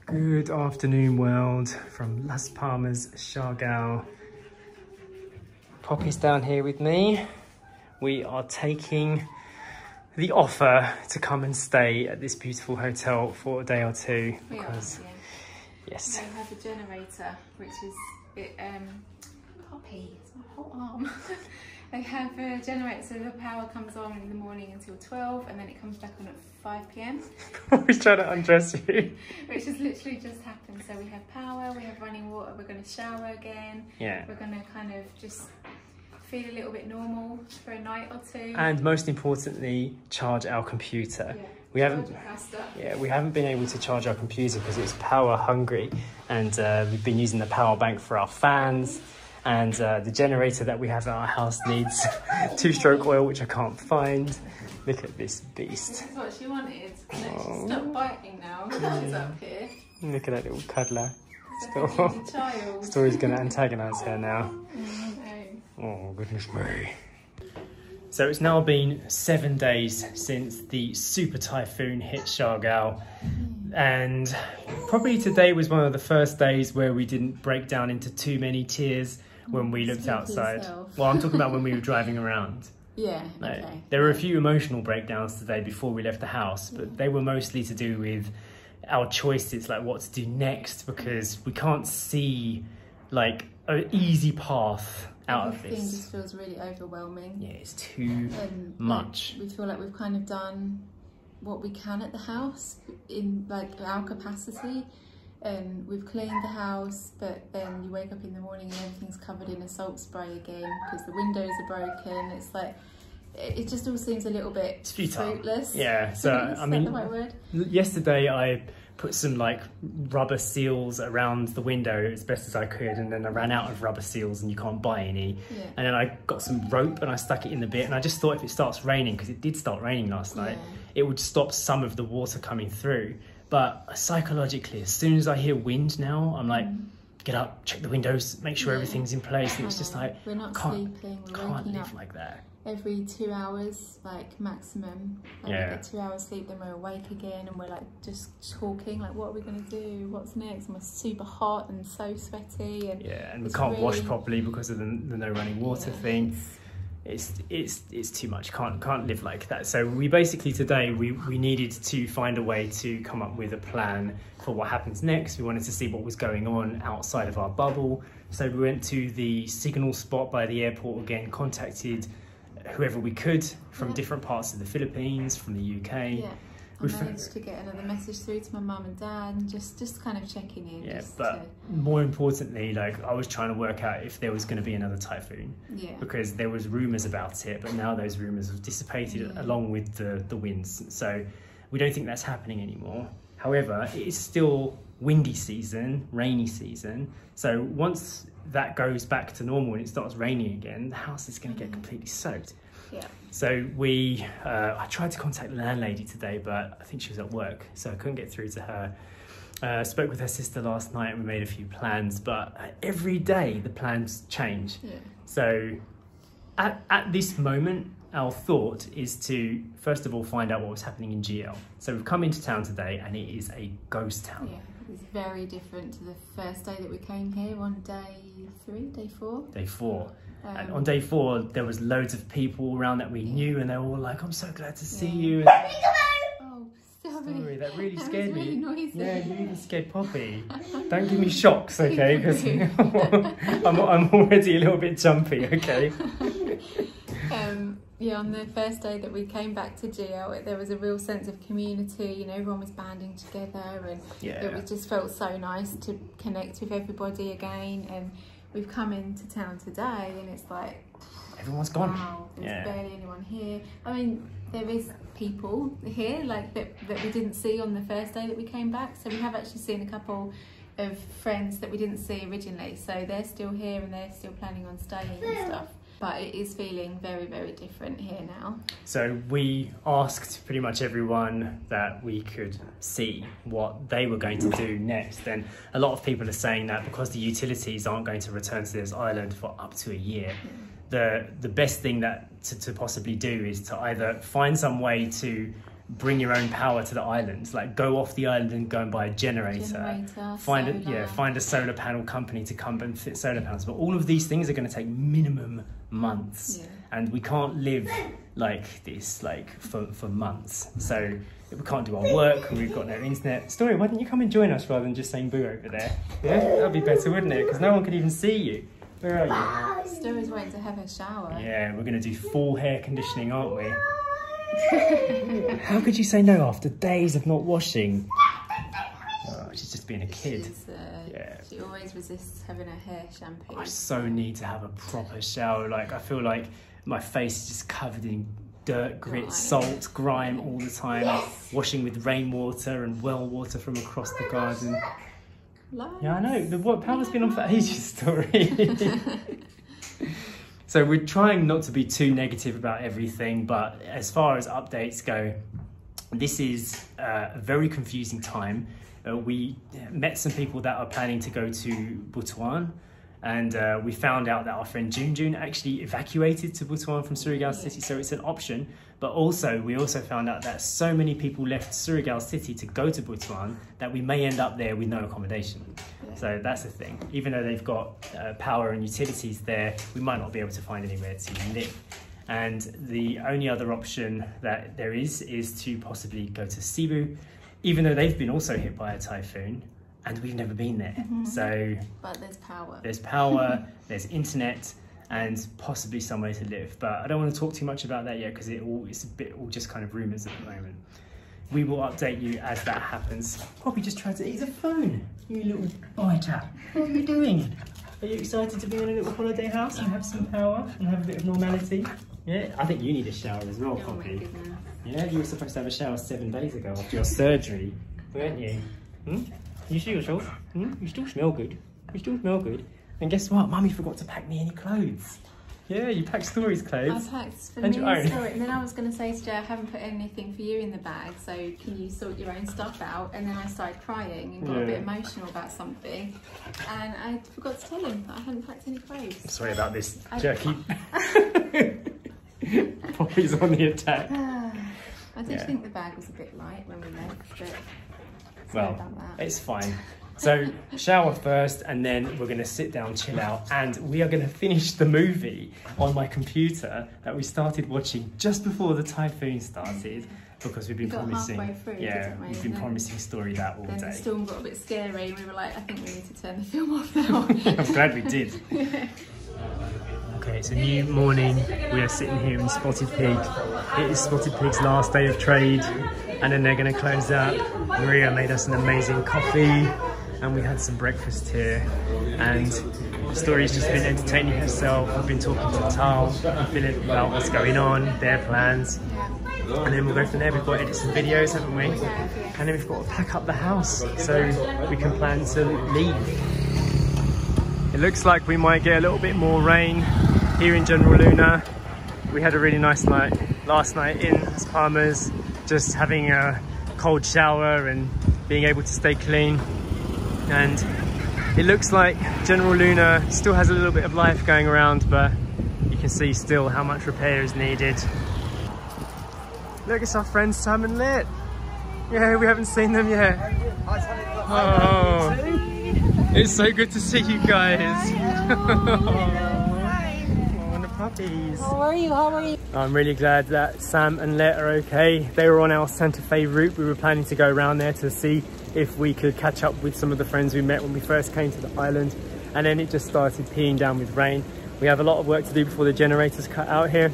Good afternoon, world, from Las Palmas, Siargao. Poppy's down here with me. We are taking the offer to come and stay at this beautiful hotel for a day or two. Because, yes. They have a generator, which is Poppy, it's my whole arm. They have a generator, so the power comes on in the morning until 12, and then it comes back on at 5 p.m. Poppy's trying to undress you. Which has literally just happened. So we have power, we have running water, we're going to shower again. Yeah. We're going to kind of just feel a little bit normal for a night or two. And most importantly, charge our computer. Yeah. We haven't been able to charge our computer because it's power hungry, and we've been using the power bank for our fans. And the generator that we have at our house needs 2-stroke oil, which I can't find. Look at this beast. This is what she wanted. She's stopped biting now. She's up here. Look at that little cuddler. Child. Story's going to antagonise her now. Oh, goodness me. So it's now been 7 days since the super typhoon hit Siargao. And probably today was one of the first days where we didn't break down into too many tears when we looked outside. Well, I'm talking about when we were driving around. Yeah, okay. There were a few emotional breakdowns today before we left the house, but they were mostly to do with our choices, like what to do next, because we can't see like an easy path out of this. Everything just feels really overwhelming. Yeah, it's too much. We feel like we've kind of done what we can at the house in like our capacity. And we've cleaned the house, but then you wake up in the morning and everything's covered in a salt spray again because the windows are broken. It's like, it just all seems a little bit fruitless. Yeah, so I mean, the right word? Yesterday I put some like rubber seals around the window as best as I could, and then I ran out of rubber seals and you can't buy any. Yeah. And then I got some rope and I stuck it in the bit, and I just thought if it starts raining, because it did start raining last night, it would stop some of the water coming through. But psychologically, as soon as I hear wind now, I'm like, get up, check the windows, make sure everything's in place. And it's just like, we're not sleeping, we're can't waking live up like that. Every 2 hours, like maximum. Like we get 2 hours sleep, then we're awake again, and we're like just talking, like what are we going to do? What's next? And we're super hot and so sweaty, and and we can't wash properly because of the no running water thing. It's too much. Can't live like that. So we basically today we needed to find a way to come up with a plan for what happens next. We wanted to see what was going on outside of our bubble. So we went to the signal spot by the airport again, contacted whoever we could from different parts of the Philippines, from the UK. I managed to get another message through to my mum and dad, and just kind of checking in. Yeah, but more importantly, like I was trying to work out if there was going to be another typhoon. Yeah. Because there was rumours about it, but now those rumours have dissipated along with the winds. So we don't think that's happening anymore. However, it is still windy season, rainy season. So once that goes back to normal and it starts raining again, the house is going to get completely soaked. Yeah. So I tried to contact the landlady today, but I think she was at work, so I couldn't get through to her. Spoke with her sister last night and we made a few plans, but every day the plans change. Yeah. So at this moment, our thought is to, first of all, find out what was happening in Jmayel. So we've come into town today and it is a ghost town. Yeah, it's very different to the first day that we came here on day 4. Day 4. And on day 4, there was loads of people around that we knew, and they were all like, I'm so glad to see you. And oh, sorry, that really scared me. Noisy. Yeah, you even scared Poppy. Don't give me shocks, okay? Because I'm already a little bit jumpy, okay? Yeah, on the first day that we came back to Jmayel, there was a real sense of community. You know, everyone was banding together, and it just felt so nice to connect with everybody again. And we've come into town today and it's like, everyone's gone. Wow, there's barely anyone here. I mean, there is people here like that we didn't see on the first day that we came back. So we have actually seen a couple of friends that we didn't see originally. So they're still here and they're still planning on staying and stuff. But it is feeling very, very different here now. So we asked pretty much everyone that we could see what they were going to do next. And a lot of people are saying that because the utilities aren't going to return to this island for up to a year, the best thing that to possibly do is to either find some way to bring your own power to the island. Like go off the island and go and buy a generator. Find a solar panel company to come and fit solar panels. But all of these things are going to take minimum months, and we can't live like this for months. So we can't do our work, and we've got no internet. Story, why don't you come and join us rather than just saying boo over there? Yeah, that'd be better, wouldn't it? Because no one could even see you. Where are you? Story's waiting to have her shower. Yeah, we're going to do full hair conditioning, aren't we? How could you say no after days of not washing? Oh, she's just being a kid. She always resists having her hair shampooed. I so need to have a proper shower. Like, I feel like my face is just covered in dirt, grit, salt, grime all the time. Washing with rainwater and well water from across the garden. Yeah, I know. The power's been on for ages, Story. So we're trying not to be too negative about everything, but as far as updates go, this is a very confusing time. We met some people that are planning to go to Butuan, and we found out that our friend June actually evacuated to Butuan from Siargao City, so it's an option. But also, we also found out that so many people left Siargao City to go to Butuan that we may end up there with no accommodation. So that's the thing. Even though they've got power and utilities there, we might not be able to find anywhere to live. And the only other option that there is to possibly go to Cebu, even though they've been also hit by a typhoon, and we've never been there. So, but there's power. There's power, there's internet, and possibly somewhere to live. But I don't want to talk too much about that yet, because it's a bit all just kind of rumours at the moment. We will update you as that happens. Poppy just tried to eat a phone. You little biter. What are you doing? Are you excited to be in a little holiday house and have some power and have a bit of normality? Yeah, I think you need a shower as well, Poppy. Yeah, you were supposed to have a shower 7 days ago after your surgery, weren't you? You see yourself? You still smell good. You still smell good. And guess what? Mummy forgot to pack me any clothes. Yeah, you packed Story's clothes. I packed for me and Story. And then I was going to say to Jay, I haven't put anything for you in the bag, so can you sort your own stuff out? And then I started crying and got a bit emotional about something. And I forgot to tell him that I hadn't packed any clothes. Sorry about this, Jerky. Poppy's on the attack. I did think the bag was a bit light when we left, but well, it's fine. So shower first, and then we're going to sit down, chill out, and we are going to finish the movie on my computer that we started watching just before the typhoon started, because we've been promising. We've been promising Story that all day. Then the storm got a bit scary, and we were like, I think we need to turn the film off now. I'm glad we did. Okay, it's a new morning. We are sitting here in Spotted Pig. It is Spotted Pig's last day of trade, and then they're going to close up. Maria made us an amazing coffee, and we had some breakfast here. And Story's just been entertaining herself. We've been talking to Tal about what's going on, their plans. And then we'll go from there. We've got to edit some videos, haven't we? And then we've got to pack up the house so we can plan to leave. It looks like we might get a little bit more rain here in General Luna. We had a really nice night last night in Las Palmas, just having a cold shower and being able to stay clean. And it looks like General Luna still has a little bit of life going around, but you can see still how much repair is needed. Look, it's our friends Sam and Lit. Yeah, we haven't seen them yet. Oh, it's so good to see you guys. Oh, the puppies. How are you? How are you? I'm really glad that Sam and Let are okay. They were on our Santa Fe route. We were planning to go around there to see if we could catch up with some of the friends we met when we first came to the island. And then it just started peeing down with rain. We have a lot of work to do before the generator's cut out here.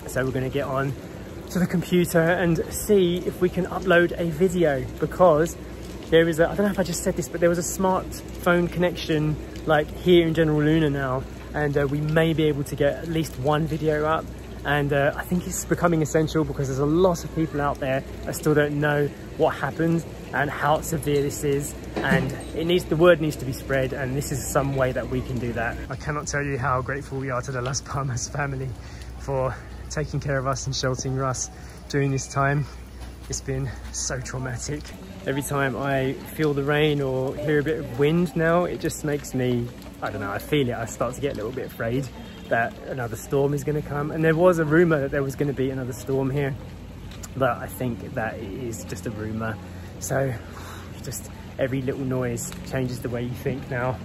So we're going to get on to the computer and see if we can upload a video, because there is a, I don't know if I just said this, but there was a smartphone connection like here in General Luna now, and we may be able to get at least one video up. And I think it's becoming essential because there's a lot of people out there that still don't know what happened and how severe this is, and the word needs to be spread, and this is some way that we can do that. I cannot tell you how grateful we are to the Las Palmas family for taking care of us and sheltering us during this time. It's been so traumatic. Every time I feel the rain or hear a bit of wind now, it just makes me, I don't know, I feel it. I start to get a little bit afraid that another storm is going to come. And there was a rumour that there was going to be another storm here. but I think that it is just a rumour. So just every little noise changes the way you think now.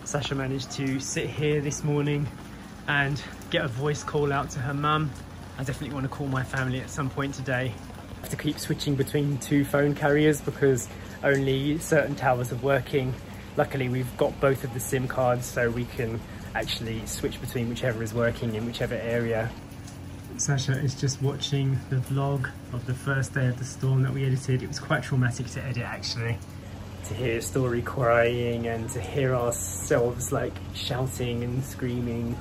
Sacha managed to sit here this morning and get a voice call out to her mum. I definitely want to call my family at some point today. I have to keep switching between 2 phone carriers because only certain towers are working. Luckily we've got both of the SIM cards, so we can actually switch between whichever is working in whichever area. Sacha is just watching the vlog of the first day of the storm that we edited. It was quite traumatic to edit, actually. To hear Story crying and to hear ourselves like shouting and screaming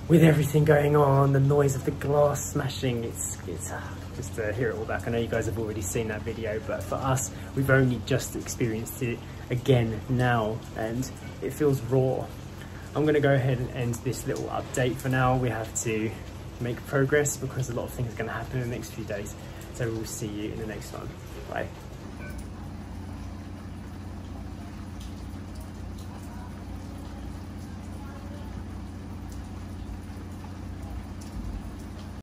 with everything going on, the noise of the glass smashing, it's just to hear it all back. I know you guys have already seen that video, but for us, we've only just experienced it again now, and it feels raw. I'm gonna go ahead and end this little update for now. We have to make progress because a lot of things are gonna happen in the next few days. So we'll see you in the next one. Bye.